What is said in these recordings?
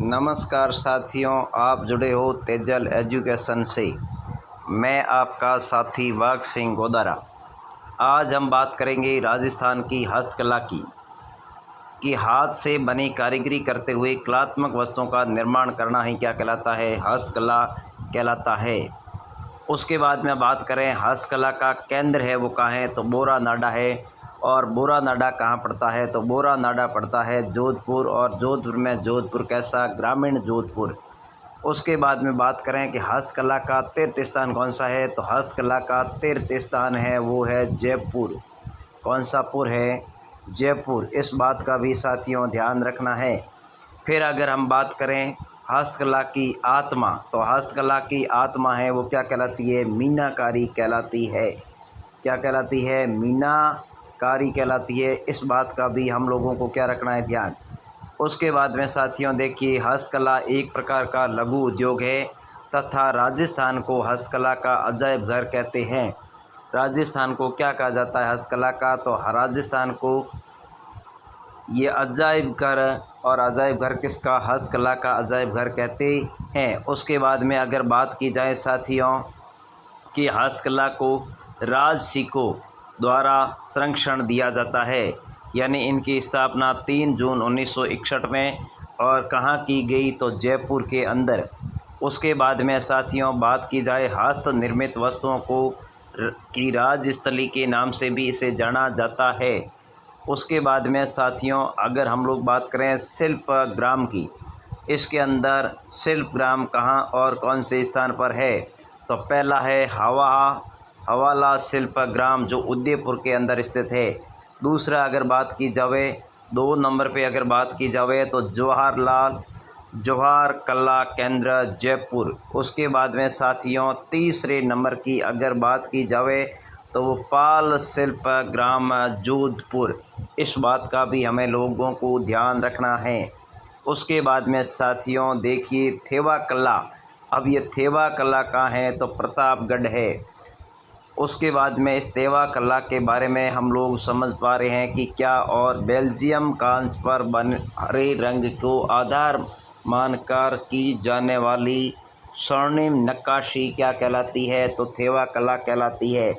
नमस्कार साथियों, आप जुड़े हो तेजल एजुकेशन से। मैं आपका साथी वाघ सिंह गोदारा। आज हम बात करेंगे राजस्थान की हस्तकला कि हाथ से बनी कारीगरी करते हुए कलात्मक वस्तुओं का निर्माण करना ही क्या कहलाता है, हस्तकला कहलाता है। उसके बाद में बात करें हस्तकला का केंद्र है वो कहाँ है, तो बोरा नाडा है। और बोरा नाडा कहाँ पड़ता है, तो बोरा नाडा पड़ता है जोधपुर। और जोधपुर में जोधपुर कैसा, ग्रामीण जोधपुर। उसके बाद में बात करें कि हस्तकला का तीर्थ स्थान कौन सा है, तो हस्तकला का तीर्थ स्थान है वो है जयपुर। कौन सा पुर है, जयपुर। इस बात का भी साथियों ध्यान रखना है। फिर अगर हम बात करें हस्तकला की आत्मा, तो हस्तकला की आत्मा है वो क्या कहलाती है, मीनाकारी कहलाती है। क्या कहलाती है, मीनाकारी कहलाती है। इस बात का भी हम लोगों को क्या रखना है, ध्यान। उसके बाद में साथियों देखिए, हस्तकला एक प्रकार का लघु उद्योग है तथा राजस्थान को हस्तकला का अजायब घर कहते हैं। राजस्थान को क्या कहा जाता है हस्तकला का, तो राजस्थान को ये अजायब घर, और अजायब घर किसका, हस्तकला का अजायब घर कहते हैं। उसके बाद में अगर बात की जाए साथियों कि हस्तकला को राजसिकों द्वारा संरक्षण दिया जाता है, यानी इनकी स्थापना 3 जून 1961 में और कहाँ की गई, तो जयपुर के अंदर। उसके बाद में साथियों बात की जाए हस्त निर्मित वस्तुओं को की राजस्थली के नाम से भी इसे जाना जाता है। उसके बाद में साथियों अगर हम लोग बात करें शिल्प ग्राम की, इसके अंदर शिल्प ग्राम कहाँ और कौन से स्थान पर है, तो पहला है हवाला शिल्प ग्राम जो उदयपुर के अंदर स्थित है। दूसरा अगर बात की जाए 2 नंबर पे अगर बात की जाए तो जवाहर कला केंद्र जयपुर। उसके बाद में साथियों तीसरे नंबर की अगर बात की जाए तो वो पाल शिल्प ग्राम जोधपुर। इस बात का भी हमें लोगों को ध्यान रखना है। उसके बाद में साथियों देखिए थेवा कला। अब ये थेवा कला कहाँ है, तो प्रतापगढ़ है। उसके बाद में इस थेवा कला के बारे में हम लोग समझ पा रहे हैं कि क्या, और बेल्जियम कांच पर बन हरे रंग को आधार मानकर की जाने वाली स्वर्णिम नक्काशी क्या कहलाती है, तो थेवा कला कहलाती है।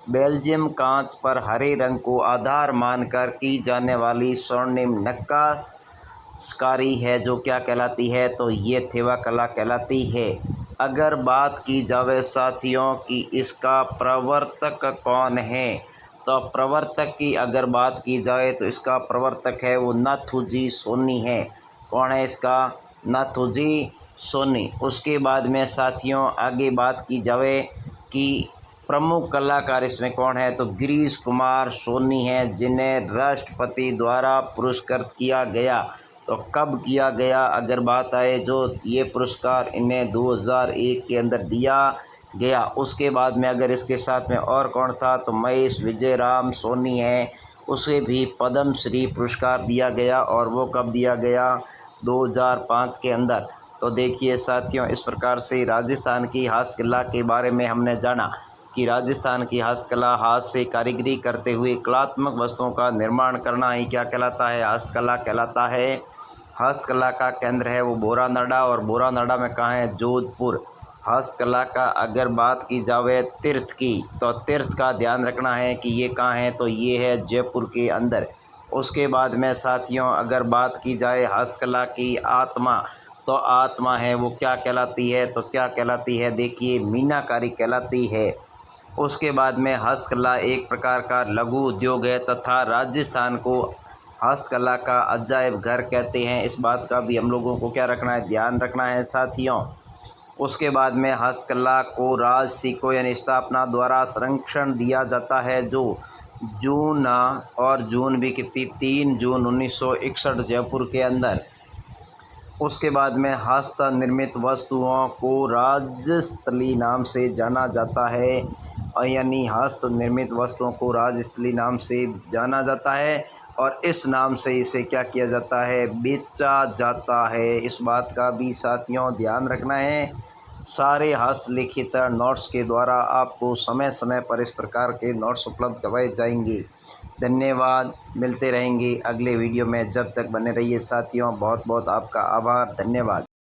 बेल्जियम कांच पर हरे रंग को आधार मानकर की जाने वाली स्वर्णिम नक्काशकारी है जो क्या कहलाती है, तो ये थेवा कला कहलाती है। अगर बात की जावे साथियों कि इसका प्रवर्तक कौन है, तो प्रवर्तक की अगर बात की जाए तो इसका प्रवर्तक है वो नाथूजी सोनी है। कौन है इसका, नाथूजी सोनी। उसके बाद में साथियों आगे बात की जावे कि प्रमुख कलाकार इसमें कौन है, तो गिरीश कुमार सोनी हैं जिन्हें राष्ट्रपति द्वारा पुरस्कृत किया गया। तो कब किया गया, अगर बात आए जो ये पुरस्कार इन्हें 2001 के अंदर दिया गया। उसके बाद में अगर इसके साथ में और कौन था, तो महेश विजय राम सोनी हैं, उसे भी पद्म श्री पुरस्कार दिया गया। और वो कब दिया गया, 2005 के अंदर। तो देखिए साथियों इस प्रकार से राजस्थान की हस्तकला के बारे में हमने जाना कि राजस्थान की हस्तकला हाथ से कारीगरी करते हुए कलात्मक वस्तुओं का निर्माण करना ही क्या कहलाता है, हस्तकला कहलाता है। हस्तकला का केंद्र है वो बोरा नाडा, और बोरा नाडा में कहाँ है, जोधपुर। हस्तकला का अगर बात की जाए तीर्थ की, तो तीर्थ का ध्यान रखना है कि ये कहाँ है, तो ये है जयपुर के अंदर। उसके बाद में साथियों अगर बात की जाए हस्तकला की आत्मा, तो आत्मा है वो क्या कहलाती है, तो क्या कहलाती है, देखिए मीनाकारी कहलाती है। उसके बाद में हस्तकला एक प्रकार का लघु उद्योग है तथा राजस्थान को हस्तकला का अजायब घर कहते हैं। इस बात का भी हम लोगों को क्या रखना है, ध्यान रखना है साथियों। उसके बाद में हस्तकला को राजसिकों यानी स्थापना द्वारा संरक्षण दिया जाता है जो जून भी कितनी, 3 जून 1961 जयपुर के अंदर। उसके बाद में हस्त निर्मित वस्तुओं को राजस्थली नाम से जाना जाता है, यानी हस्त निर्मित वस्तुओं को राजस्थली नाम से जाना जाता है और इस नाम से इसे क्या किया जाता है, बेचा जाता है। इस बात का भी साथियों ध्यान रखना है। सारे हस्तलिखित नोट्स के द्वारा आपको समय समय पर इस प्रकार के नोट्स उपलब्ध करवाए जाएंगे। धन्यवाद। मिलते रहेंगे अगले वीडियो में। जब तक बने रहिए साथियों। बहुत बहुत आपका आभार। धन्यवाद।